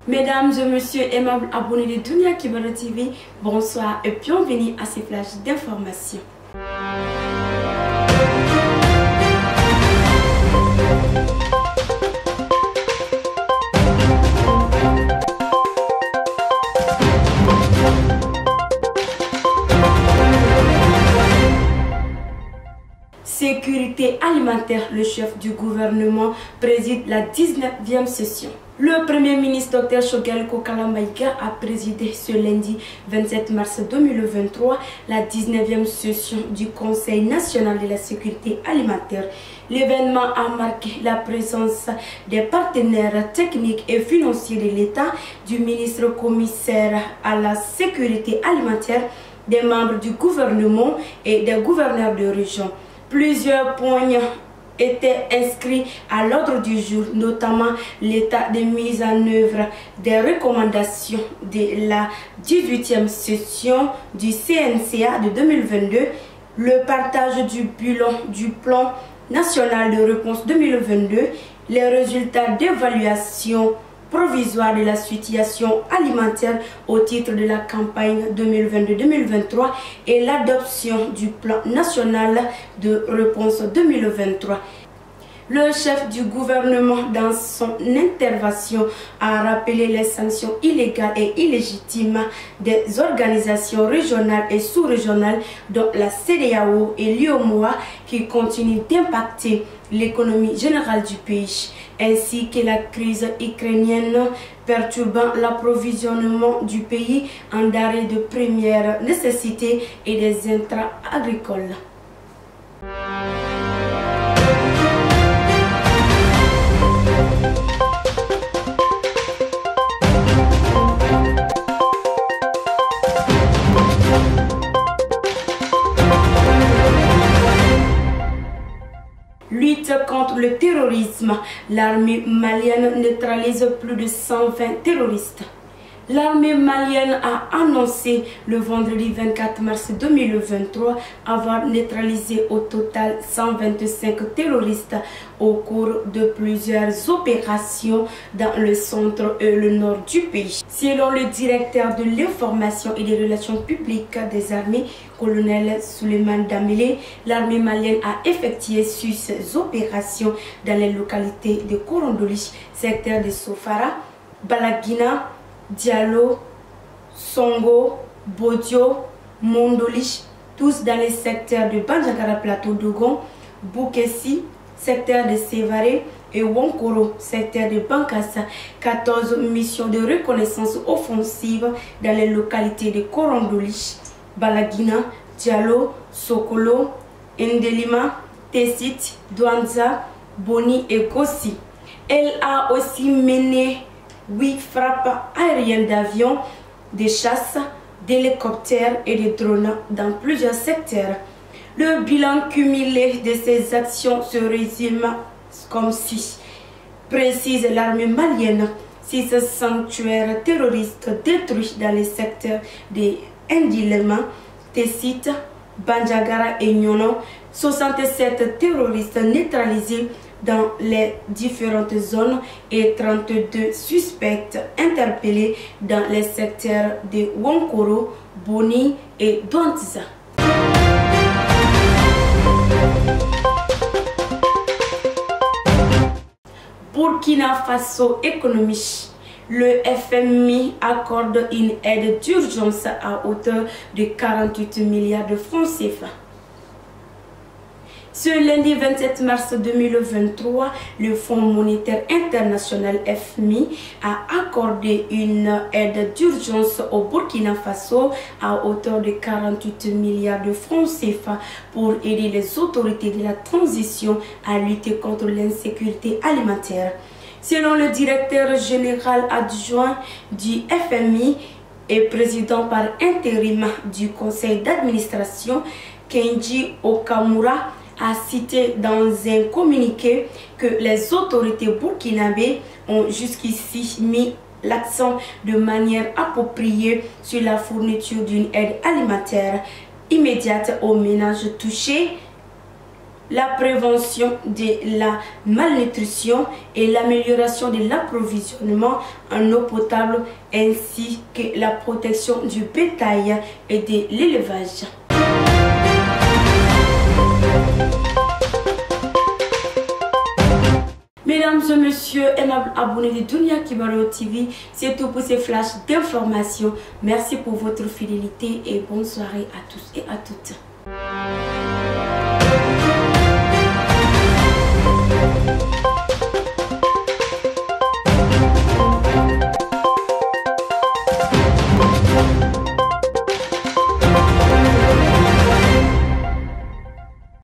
Mesdames et messieurs aimables abonnés de Dunia Kibalo TV, bonsoir et bienvenue à ces flashs d'informations. Sécurité alimentaire, le chef du gouvernement préside la 19e session. Le Premier ministre Dr Choguel Kokala Maïga a présidé ce lundi 27 mars 2023 la 19e session du Conseil national de la sécurité alimentaire. L'événement a marqué la présence des partenaires techniques et financiers de l'État, du ministre commissaire à la sécurité alimentaire, des membres du gouvernement et des gouverneurs de région. Plusieurs points étaient inscrits à l'ordre du jour, notamment l'état de mise en œuvre des recommandations de la 18e session du CNCA de 2022, le partage du bilan du plan national de réponse 2022, les résultats d'évaluation provisoire de la situation alimentaire au titre de la campagne 2022-2023 et l'adoption du plan national de réponse 2023. Le chef du gouvernement, dans son intervention, a rappelé les sanctions illégales et illégitimes des organisations régionales et sous-régionales, dont la CEDEAO et l'UEMOA, qui continuent d'impacter l'économie générale du pays, ainsi que la crise ukrainienne perturbant l'approvisionnement du pays en denrées de première nécessité et des intrants agricoles. Lutte contre le terrorisme, l'armée malienne neutralise plus de 120 terroristes. L'armée malienne a annoncé le vendredi 24 mars 2023 avoir neutralisé au total 125 terroristes au cours de plusieurs opérations dans le centre et le nord du pays. Selon le directeur de l'information et des relations publiques des armées, colonel Souleymane Damele, l'armée malienne a effectué sur ces opérations dans les localités de Korondoli, secteur de Sofara, Balagina, Diallo, Songo, Bodio, Mondolich, tous dans les secteurs de Bandiagara Plateau d'Ogon, Boukessi, secteur de Sévaré et Wonkoro, secteur de Bankassa. 14 missions de reconnaissance offensive dans les localités de Korondoli, Balagina, Diallo, Sokolo, Ndelima, Tessit, Douanza, Boni et Gossi. Elle a aussi mené 8 frappes aériennes d'avions, de chasse, d'hélicoptères et de drones dans plusieurs secteurs. Le bilan cumulé de ces actions se résume comme suit. Précise l'armée malienne, 6 sanctuaires terroristes détruits dans les secteurs de Ndilema, Tessit, Bandiagara et Nyono, 67 terroristes neutralisés dans les différentes zones et 32 suspects interpellés dans les secteurs de Wonkoro, Boni et Douanza. Burkina Faso économie. Le FMI accorde une aide d'urgence à hauteur de 48 milliards de francs CFA. Ce lundi 27 mars 2023, le Fonds monétaire international FMI a accordé une aide d'urgence au Burkina Faso à hauteur de 48 milliards de francs CFA pour aider les autorités de la transition à lutter contre l'insécurité alimentaire. Selon le directeur général adjoint du FMI et président par intérim du conseil d'administration, Kenji Okamura, a cité dans un communiqué que les autorités burkinabées ont jusqu'ici mis l'accent de manière appropriée sur la fourniture d'une aide alimentaire immédiate aux ménages touchés la prévention de la malnutrition et l'amélioration de l'approvisionnement en eau potable ainsi que la protection du bétail et de l'élevage. Mesdames et messieurs, aimables abonnés de Dunia Kibaro TV, c'est tout pour ces flashs d'informations. Merci pour votre fidélité et bonne soirée à tous et à toutes.